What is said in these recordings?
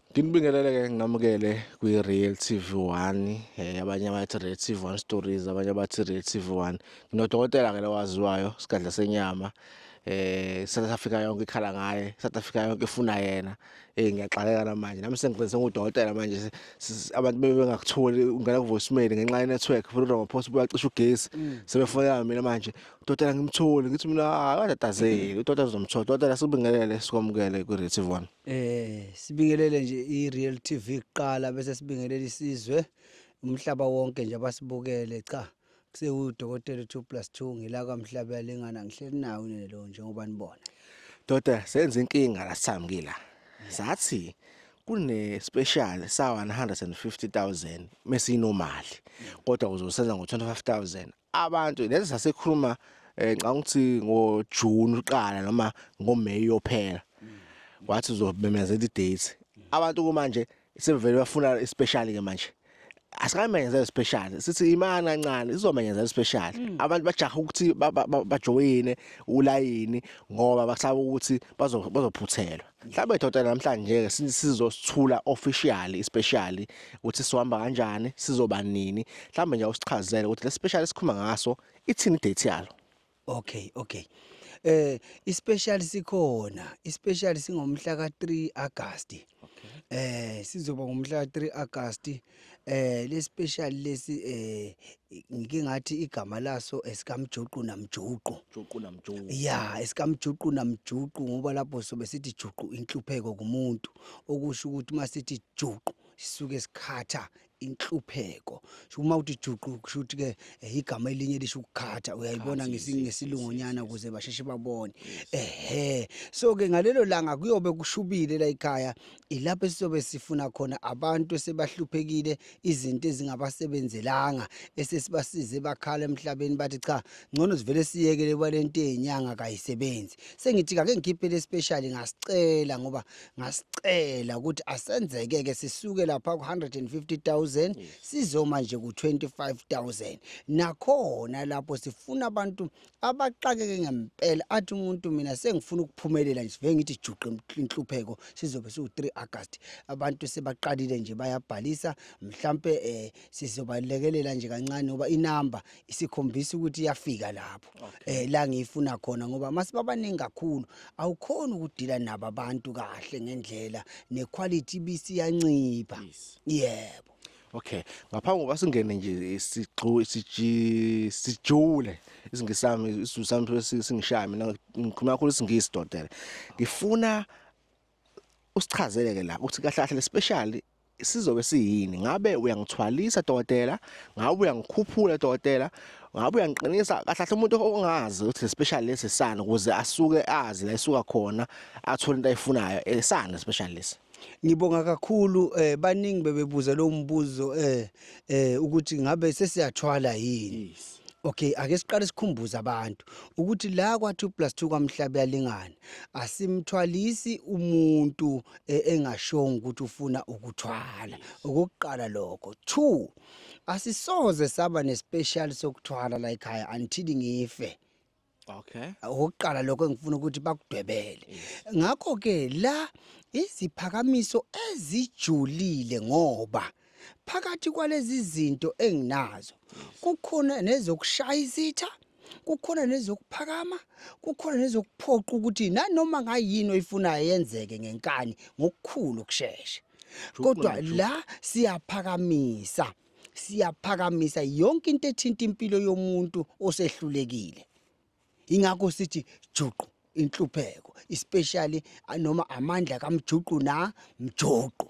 Nginibingelele-ke nginamukele kwi-Real TV1 abanye bathi Real TV1 Stories abanye bathi Real TV1 nginodokotela-ke lowaziwayo Sigadla Senyama South Africa yonke ikhala ngaye South Africa yonke ifuna yena ngiyaxakeka namanje nami sengigcine ngudokotela manje abantu bengakutholi ungena ku-voicemail ngenxa ye-network futhi Ramaphosa uyacisha ugesi sebefonela mina manje udokotela ngimtholi ngithi mina akatatazeli udokotela uzomthola udokotela sibingelele sikwamukele kwi-Real TV1. Sibingelele nje i-Real TV kuqala bese sibingelele isizwe umhlaba wonke nje abasibukele cha kusewudokotela 2+2 ngila kwaMhlaba yalingana ngihleli nawe lo njengoba nibona. Doda senze inkinga lasithambile sathi kune special sa 150,000 mesiyinormal kodwa uzosenza ngo 25,000 abantu lezi sasekhuluma ngicanga ukuthi ngoJune uqala noma ngoMay yophela wathi uzobemezela i-date abantu kumanje sebevele bafuna ispecial ke manje asikamenyezela special sithi imani kancane sizomenyezela special abantu bajaha ukuthi bajoyine ulayini ngoba bakusaba ukuthi bazophuthelwa mhlawumbe idokotela namhlanje ke sizosithula officially ispecial ukuthi sizohamba kanjani sizoba nini mhlawumbe nje usichazele ukuthi le special esikhuluma ngaso ithini date yalo. Okay. Ispecial sikhona ispecial singomhla ka3 August. Sizoba ngomhla ka3 August. Le special lesi ngike ngathi igama laso esikamjuqu namjuqu. Yeah, esikamjuqu namjuqu ngoba lapho sobe sithi juqu inhlupheko kumuntu okusho ukuthi masithi juqu sisuke sikhatha inhlupheko uma uthi juqu kusho ukuthi ke igama elinye lisho ukukhatha uyayibona ngesilungonyana ukuze basheshe babone so ke ngalelo langa kuyobe kushubile la ekhaya ilapho sizobe sifuna khona abantu sebahluphekile izinto ezingabasebenzelanga esesibasize bakhala emhlabeni bathi cha ngcono sivele siyekele kwalento ezinyanga kayisebenzi sengithi ake ngikhiphe le special ngasicela ngoba ngasicela ukuthi asenzeke ke sisuke lapha ku 150,000 sizoma nje ku 25,000 nakhona lapho sifuna abantu abaxakeke ngempela athi umuntu mina sengifuna ukuphumelela nje sive ngithi juqe inhlupheko sizobe su3 August abantu sebaqalile nje bayabhalisa mhlambe sizobalekelela nje kancane ngoba inamba isikhombisa ukuthi iyafika lapho la ngifuna khona ngoba masibabaningi kakhulu awukhona ukudila nabo abantu kahle ngendlela nequality bisiyancipha. Yebo. Okay, ngaphambi kokuba singene nje sijule isingisami isizusami singishaya mina ngikhuluma kakhulu isingisi dokotela ngifuna usichazele ke la ukuthi kahle kahle le special sizobe siyini ngabe uyangithwalisa dokotela ngabe uyangikhuphula dokotela ngabe uyangiqinisa kahle kahle umuntu ongazi ukuthi le special lesi sana ukuze asuke azi la isuka khona athole into ayifunayo esana special lesi. Ngibonga kakhulu baningi bebebuza lo mbuzo ukuthi ngabe sesiyathwala yini. Okay, ake siqale sikhumbuza abantu ukuthi la kwa 2+2 kwaMhlaba yalingana asimthwalisi umuntu engashongo ukuthi ufuna ukuthwala okuqala lokho. 2 asisoze saba nespecial sokuthwala la ekhaya until ngife. Okay. Oqala lokho engifuna ukuthi bakudwebele. Ngakho ke la iziphakamiso ezijulile ngoba phakathi kwalezi zinto enginazo kukhona nezokushaya izitha kukhona nezokuphakama kukhona nezokuphoqa ukuthi nanoma ngayini oyifunayo yenzeke ngenkani ngokukhulu kusheshsha kodwa la siyaphakamisa yonke into ethinta impilo yomuntu osehlulekile. Ingakho sithi juqu inhlupheko especially noma amandla kamjuqu na mjuqu.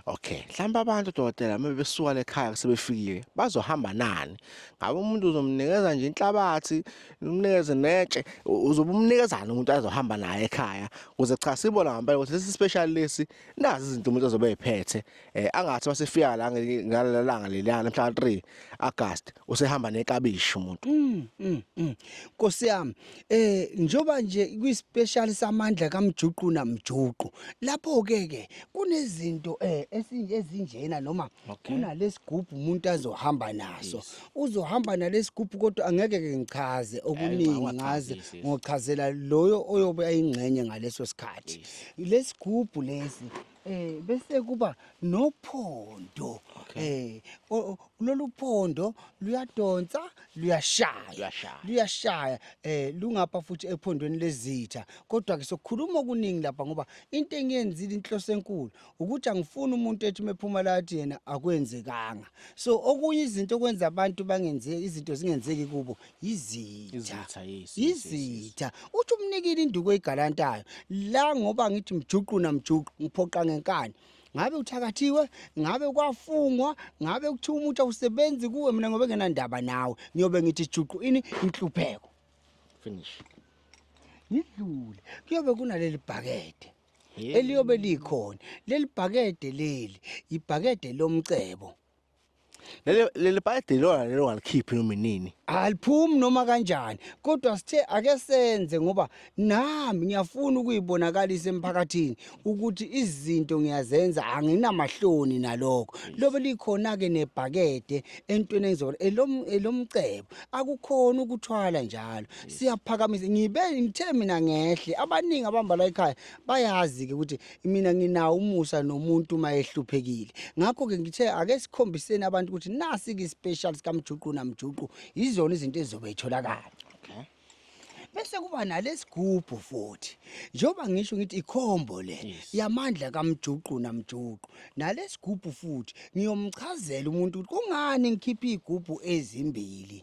Okay, mhlawumbe abantu dokotela bebesuka lekhaya sebefikile bazohamba nani ngabe umuntu uzomnikeza nje inhlabathi umnikeze netshe uzobumnikezana umuntu azohamba naye ekhaya ukuze cha sibona ngempela ukuthi lesi special lesi nazi izinto umuntu azobe eziphethe angathi masefika la ngalalanga lelana mhla 3 August usehamba nekabishi umuntu. Nkosi yami njoba nje kwi-special samandla kamjuqu namjuqu lapho ke kunezinto ezinjena noma kuna lesigubhu umuntu azohamba naso uzohamba nalesigubhu kodwa angeke ke ngichaze okuningi ngaze ngochazela loyo oyobe ayingxenye ngaleso sikhathi lesigubhu lesi bese kuba nophondo lolu phondo luyadonsa luyashaya lungapha futhi ephondweni lezitha kodwa ke sokukhuluma okuningi lapha ngoba into engiyenzile inhloso enkulu ukuthi angifuni umuntu ethi mephuma lathi yena akwenzekanga so okunye izinto okwenza abantu bangenze izinto zingenzeki kubo izitha uthi umnikile induku egalantayo la ngoba ngithi mjuqu namjuqu ngiphoqa ngenkani ngabe uthakathiwe ngabe kwafungwa ngabe kuthiwa umuntu awusebenzi kuwe mina ngoba ngenandaba nawe ngiyobe ngithi juqu ini inhlupheko finish ngidlule kuyobe kunaleli bhakede eliyobe likhona leli bhakede leli ibhakede lomcebo leli bhakede lelo ngalikhiphi noma inini aliphumi noma kanjani kodwa sithe ake senze ngoba nami ngiyafuna ukuyibonakalisa emphakathini ukuthi izinto ngiyazenza anginamahloni nalokho lobe likhona ke nebhakede entweni engizona elomcebo akukhona ukuthwala njalo siyaphakamisa ngithe mina ngehle abaningi abamba la ekhaya bayazi ke ukuthi mina nginawo umusa nomuntu mayehluphekile ngakho ke ngithe ake sikhombiseni abantu ukuthi nasi ke special sikamjuqu namjuqu izona izinto ezizobe itholakala bese kuba nalesigubhu futhi njoba ngisho ngithi ikhombo le yamandla kamjuqu namjuqu nalesigubhu futhi ngiyomchazela umuntu ukuthi kungani ngikhipha igubhu ezimbili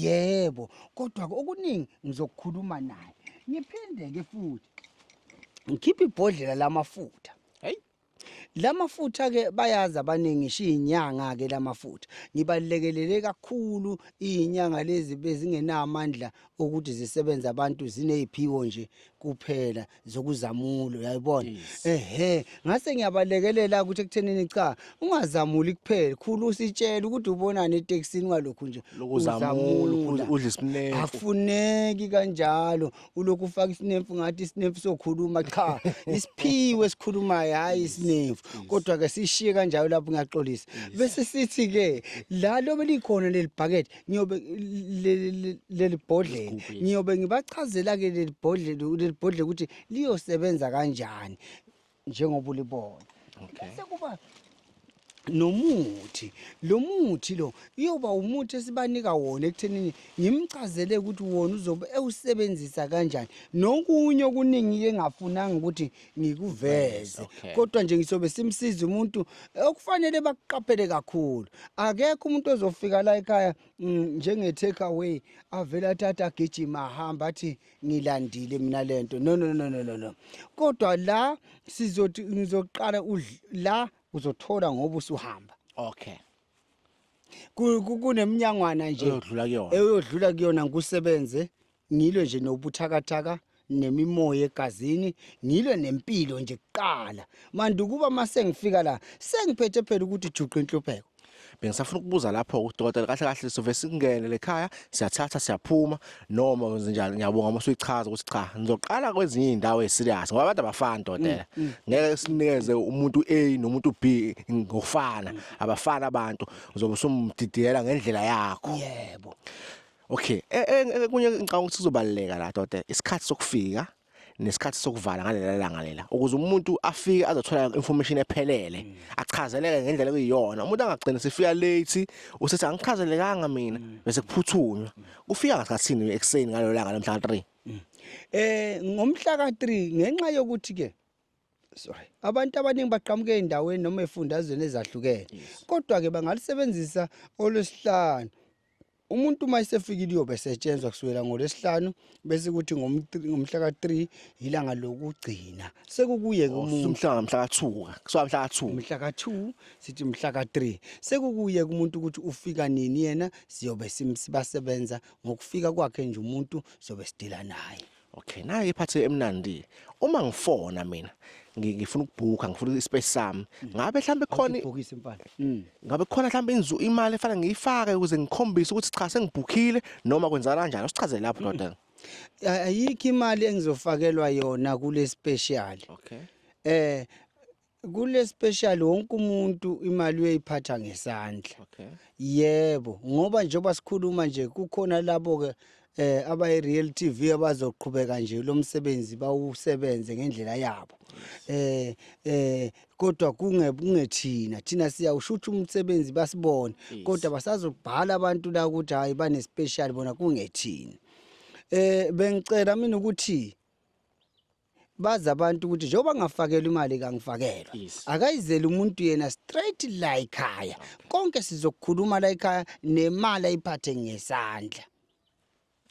yebo kodwa okuningi ngizokukhuluma naye ngiphinde ke futhi ngikhipha ibhodlela lamafutha lamafutha ke bayazi abaningi ngisho izinyanga ke lamafutha ngibalekelele kakhulu izinyanga lezi bezingenamandla ukuthi zisebenza abantu zineziphiwo nje kuphela zokuzamulo uyayibona ngase ngiyabalekelela ukuthi ekuthenini cha ungazamuli kuphela khulu usitshela ukuthi ubonani eTexini ngalokho nje lokuzamula udla isinemfu akufuneki kanjalo ulokhu ufaka isinemfu ngathi isinemfu sokhuluma cha isiphiwe esikhulumayo hayi isinemfu kodwa ke sishiye kanjalo lapho ngiyaxolisa bese sithi ke la lobe likhona leli bhakede ngiyobe leli bhodlela ngiyobe ngibachazela ke leli bhodlela ukuthi liyosebenza kanjani njengoba ulibona bese kuba nomuthi lo muthi lo iyoba umuthi esibanika wona ekuthenini ngimchazele ukuthi wona uzobe ewusebenzisa kanjani nokunye okuningi ke ngafunanga ukuthi ngikuveze kodwa nje ngisobe simsiza umuntu okufanele bakuqaphele kakhulu akekho umuntu ozofika la ekhaya njenge take away avela thatha agijima ahamba athi ngilandile mina lento no kodwa la sizothi ngizoqala la uzothola ngoba usuhamba kuneminyangwana nje eyodlula kuyona ngusebenze ngilwe nje nobuthakathaka nemimoya egazini ngilwe nempilo nje kuqala manje kuba mase ngifika la sengiphethe phela ukuthi juqu inhlupheko bengisafuna ukubuza lapho udokotela kahle kahle sove singene lekhaya siyathatha siyaphuma noma kwenze njalo ngiyabonga uma usuyichaza ukuthi cha ngizoqala kwezinye indawo eziserious ngoba abantu abafana dokotela ngeke sinikeze umuntu A nomuntu B ngofana abafana abantu uzobe usumdidiyela ngendlela yakho yebo okay kunye ngicabanga ukuthi sizobaleka la dokotela isikhathi sokufika nesikhathi sokuvala ngalela langa lela ukuze umuntu afike azothola information ephelele achazeleke ngendlela ekuyiyona umuntu angagcina sifika late usethi angichazelekanga mina bese kuphuthunywa kufika ngasikhathini ekseni ngalelo langa lamhla ka3 ngomhla ka3 ngenxa yokuthi ke abantu abaningi baqhamuke endaweni noma efundazweni ezahlukene kodwa ke bangalisebenzisa olwesihlanu umuntu mayisefikile iyobe setshenzwa kusukela ngolesihlanu bese kuthi ngomhla ka3 ilanga lokugcina sekukuye ke umuntu mhla ka2 kuswa mhla ka2 sithi mhla ka3 sekukuye ke umuntu ukuthi ufika nini yena siyobe sibasebenza ngokufika kwakhe nje umuntu sobe sidila naye okay naye iphathe emnandi uma ngifona mina ngifuna ukubhuka ngifuna ispace sami ngabe mhlambe khona ibhokisi impala ngabe khona mhlambe imali efanele ngiyifake ukuze ngikhombise ukuthi cha sengibhukhile noma kwenza kanjani usichazele lapho dokotela ayikho imali engizofakelwa yona kule special kule special wonke umuntu imali uyayiphatha ngesandla yebo ngoba njengoba sikhuluma nje kukhona labo ke abayi real TV abazoqhubeka nje lo msebenzi bawusebenze ngendlela yabo Kodwa kungethina thina siyawushutha umsebenzi basibone kodwa basazobhala abantu la ukuthi hayi bane special bona kungethina. Bengicela mina ukuthi baza abantu ukuthi njengoba ngafakelwa imali kangifakelwa akayizele umuntu yena straight la ekhaya konke sizokukhuluma la ekhaya nemali ayiphathe ngesandla.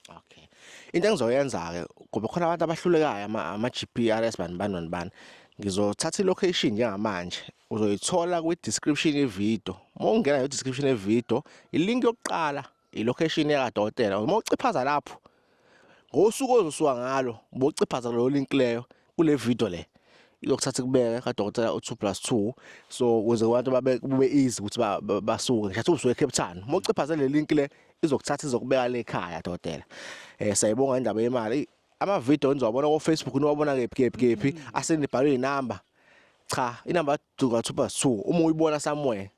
Okay. Into engizoyenza ke kube khona abantu abahlulekayo ama GPRS bani. Ngizothatha ilocation njengamanje. Uzoyithola kwi description yevideo. Uma ungena ku description yevideo, ilink yokuqala ilocation yakadokotela. Uma uciphaza lapho ngosuku ozosuka ngalo, bociphaza lo link leyo kule video le. Izokuthatha kubeka kadokotela u2+2 so ukuze abantu babe easy ukuthi basuke ngisho usuke eCape Town. Uma uciphaza le link le izokuthatha izokubeka le ekhaya dokotela. Sayibonga indaba yemali. Ama video nizobona ku Facebook niwabona kephi asenibhalwe inamba. Cha, inamba ka2+2 uma uyibona somewhere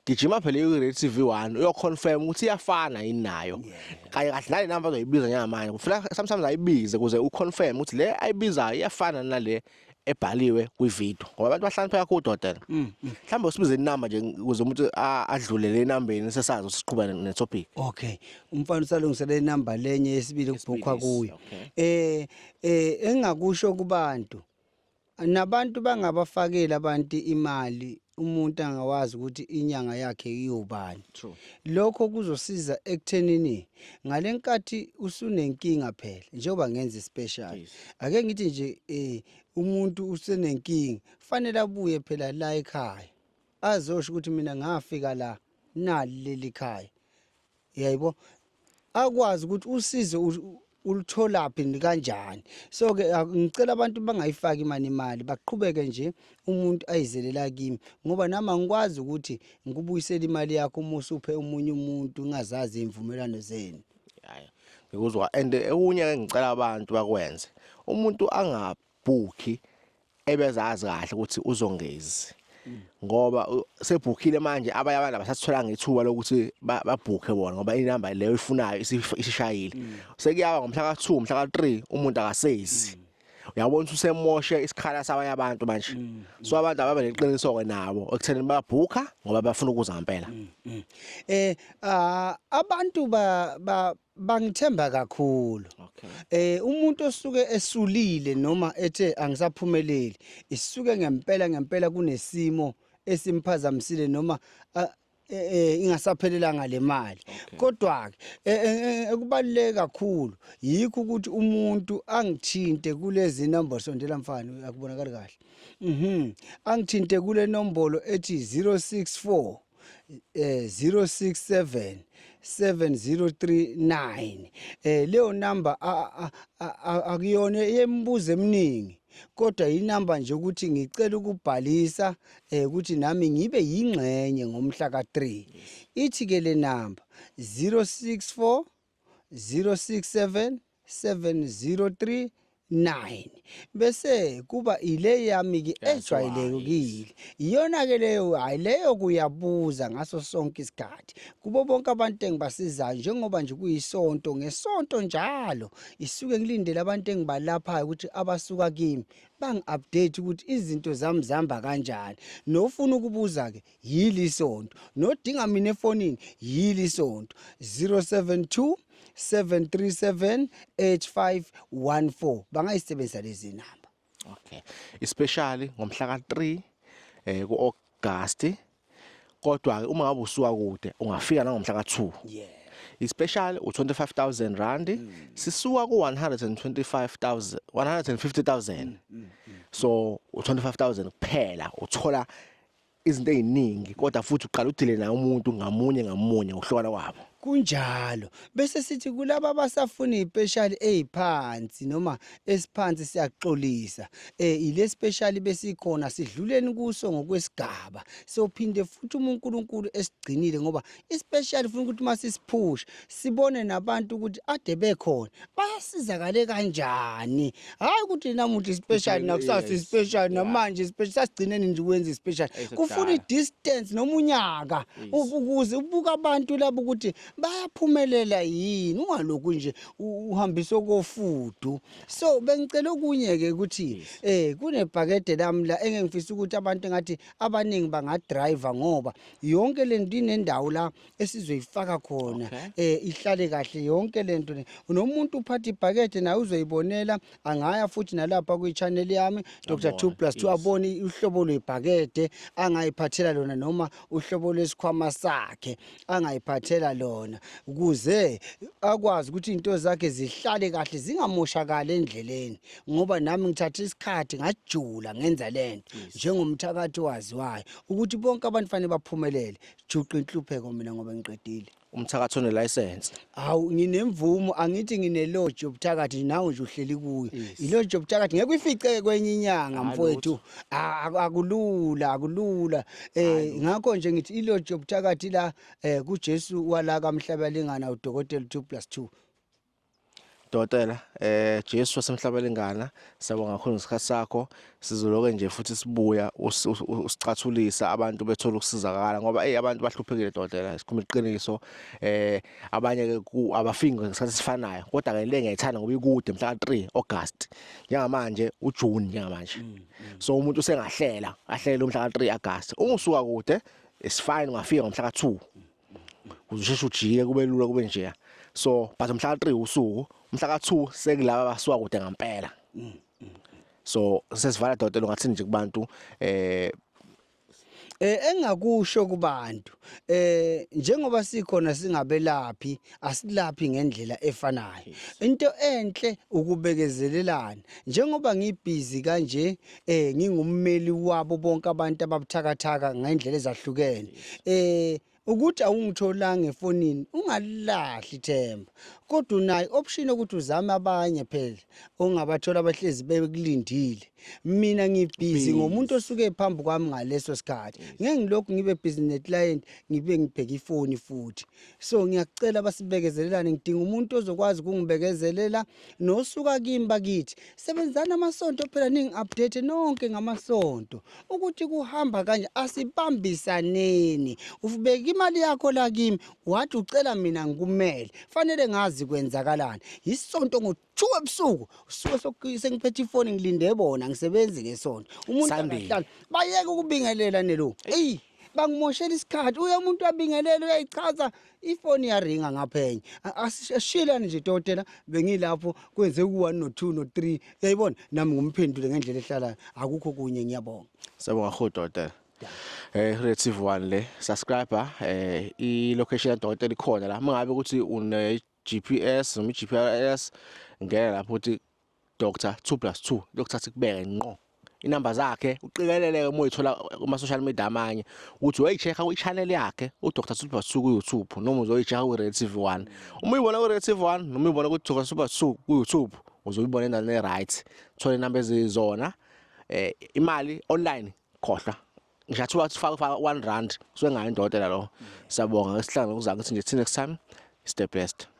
gijima phela ku-Reality TV1 uyoconfirm ukuthi iyafana yini nayo. Kaye kahle nale namba ozoyibiza njengamanje. Kufanele sometimes ayibize ukuze uconfirm ukuthi le ayibizayo iyafana nale ebhaliwe kwivideo ngoba abantu bahlanipheka kakhulu dokotela. Mhlawumbe usibize inamba nje ukuze umuntu adlule le nambeni sesazi siqhubana netopic. Okay, umfana usalungisele inamba lenye yesibili kubhukhwa kuyo. Engakusho kubantu nabantu bangabafakeli abantu imali umuntu angawazi ukuthi inyanga yakhe iyobani. Lokho kuzosiza ekuthenini ngalenkathi usunenkinga phela njengoba ngenza special. Ake ngithi nje umuntu usenenkinga fanele abuye phela la ekhaya azosho ukuthi mina ngafika la nali leli khaya. Yayibo akwazi ukuthi usizo ulutholaphi kanjani. So ke ngicela abantu bangayifaki imali baqhubeke nje umuntu ayizelela kimi ngoba nama ngikwazi ukuthi ngikubuyisela imali yakho uma usuphe umunye umuntu ungazazi imvumelano zenu. Ngikuzwa and okunye ngicela abantu bakwenze umuntu angabhukhi ebezazi kahle ukuthi uzongezi ngoba sebhukhile manje abanye abantu abasathola ngethuba lokuthi babhukhe bona ngoba inamba leyo ifunayo isishayile. Sekuyaba ngomhla ka2 umhla ka3 umuntu akasezi. Uyabona ukuthi usemoshe isikhala sabanye abantu manje. So abantu ababe neqiniso ke nabo ekutheni babhukha ngoba bafuna ukuza ngempela. Abantu bangithemba kakhulu. Umuntu osuke esulile noma ethe angisaphumeleli isuke ngempela kunesimo esimphazamisile noma ingasaphelelanga le mali. Kodwa ke ekubaluleke kakhulu yikho ukuthi umuntu angithinte kulezi nombolo sondela mfana akubonakala kahle. Angithinte kule nombolo ethi 064 067 7039. Leyo number akuyona yembuzo eminingi kodwa inamba nje ukuthi ngicela ukubhalisa ukuthi nami ngibe yingxenye ngomhla ka3. Ithi ke le number 064 067 7039 bese kuba ile yami ke ejwayelekile. Iyona ke leyo hayi leyo kuyabuza ngaso sonke isikhathi kubo bonke abantu engibasizayo njengoba nje kuyisonto ngesonto njalo isuke ngilindele abantu engibalaphayo ukuthi abasuka kimi bangi-update ukuthi izinto zami zihamba kanjani. Nofuna ukubuza ke yili isonto nodinga mina efonini yili isonto 072 737 8514 bangayisebenzisa lezi namba. Okay, especially ngomhla ka3 ku-August kodwa uma ngabe usuka kude ungafika na ngomhla ka2. Especially u25,000 rand sisuka ku150,000 so u25,000 kuphela uthola izinto eziningi kodwa futhi uqala udile na umuntu ngamunye uhlukana kwabo. Kunjalo bese sithi kulabo abasafuna ispecial eziphansi noma esiphansi siyaxolisa ile special besikhona sidluleni kuso ngokwesigaba sophinde futhi uNkulunkulu esigcinile ngoba ispecial ufuna ukuthi masisiphusha sibone nabantu ukuthi ade bekhona bayasizakale kanjani. Hayi ukuthi namuthi ispecial nakusasa ispecial namanje ispecial sasigcineni nje ukwenza ispecial kufuna idistance noma unyaka ukuze ubuka abantu labo ukuthi bayaphumelela yini ungalokhu nje uhambisa kofudu. So bengicela okunye ke ukuthi kunebhakede lami la engengifisa ukuthi abantu ngathi abaningi bangadrive ngoba yonke lento inendawo la esizoyifaka khona ihlale kahle yonke lento nomuntu uphatha ibhakede naye uzoyibonela angaya futhi nalapha kwi-channel yami Dr. 2+2 abone uhlobo lwebhakede angayiphathela lona noma uhlobo lwesikhwama sakhe angayiphathela lona ukuze akwazi ukuthi into zakhe zihlale kahle zingamoshakala endleleni ngoba nami ngithatha isikhathi ngajula ngenza lento njengomthakathi waziwayo ukuthi bonke abantu fanele baphumelele juqa inhlupheko mina ngoba ngiqedile umthakathi onelicense hawu nginemvumo angithi ngine-lodge yobuthakathi nawe nje uhleli kuyo i-lodge yobuthakathi ngeke uyifice kwenye inyanga mfowethu akulula ngakho nje ngithi i-lodge yobuthakathi la kuJesu wala kaMhlabalingana udokotela 2+2 Dokotela Jesu wasemhlabalingana siyabonga kakhulu ngesikhathi sakho sizoloke nje futhi sibuya usicathulisa abantu bethola ukusizakala ngoba abantu bahluphekile dokotela isikhuluma iqiniso abanye ke abafiki ngesikhathi sifanayo kodwa ke le ngiyayithanda ngoba ikude mhla ka3 August njengamanje uJune njengamanje so umuntu usengahlela ahlele umhla ka3 August ungusuka kude is fine ungafika ngomhla ka2 uzosheshe ujike kube lula kube nje so but umhla ka3 usuku umhla ka2 sekulaba basuka kude ngempela so sesivala dokotela ngathi nje kubantu engakusho kubantu njengoba sikhona singabelaphi asilaphi ngendlela efanayo into enhle ukubekezelelana njengoba ngibhizi kanje ngingummeli wabo bonke abantu ababuthakathaka ngendlela ezahlukene ukuthi awungitholanga efonini ungalahli ithemba kodwa unayo option ukuthi uzame abanye phela ongabathola abahlezi bekulindile mina ngibhizi ngomuntu osuke phambi kwami ngaleso sikhathi ngeke ngilokhu ngibe busy neclient ngibe ngibheka ifoni futhi so ngiyakucela basibekezelelane ngidinga umuntu ozokwazi ukungibekezelela nosuka kimi bakithi sebenzana amasonto phela ningi update nonke ngamasonto ukuthi kuhamba kanje asibambisaneni ufubeka imali yakho la kimi wathi ucela mina ngikumele fanele ngazi kwenzakalani isonto ngo2 ebusuku usuke sengiphethe ifoni ngilinde bona ngisebenzi ngesonto umuntu akahlala bayeke ukubingelela nelo bangimoshela isikhathi uye umuntu wabingelela uyayichaza ifoni yaringa ngaphenye asishilane nje dokotela bengilapho kwenze ku1 no2 no3 uyayibona nami ngumphendule ngendlela ehlalayo akukho kunye ngiyabonga siyabonga kakhulu dokotela Relative 1 le subscriber I location ya dokotela ikhona la mangabe ukuthi une GPS noma iGPRS ngena lapho uthi Dr 2+2 lokuthatha kubeke ngqo inamba zakhe uqikeleleke uma uyithola kuma social media amanye uthi uyayichecka ku-channel yakhe uDr 2+2 ku YouTube noma uzoyichecka ku Relative 1 uma uyibona ku Relative 1 noma uyibona ku Dr 2+2 ku YouTube uzoyibona endaweni right thola inamba ezizona imali online khohla ngishathi wathi faka R1 suke ngayo indodela lo siyabonga ngesihlangano ukuzanga ukuthi nje next time stay blessed.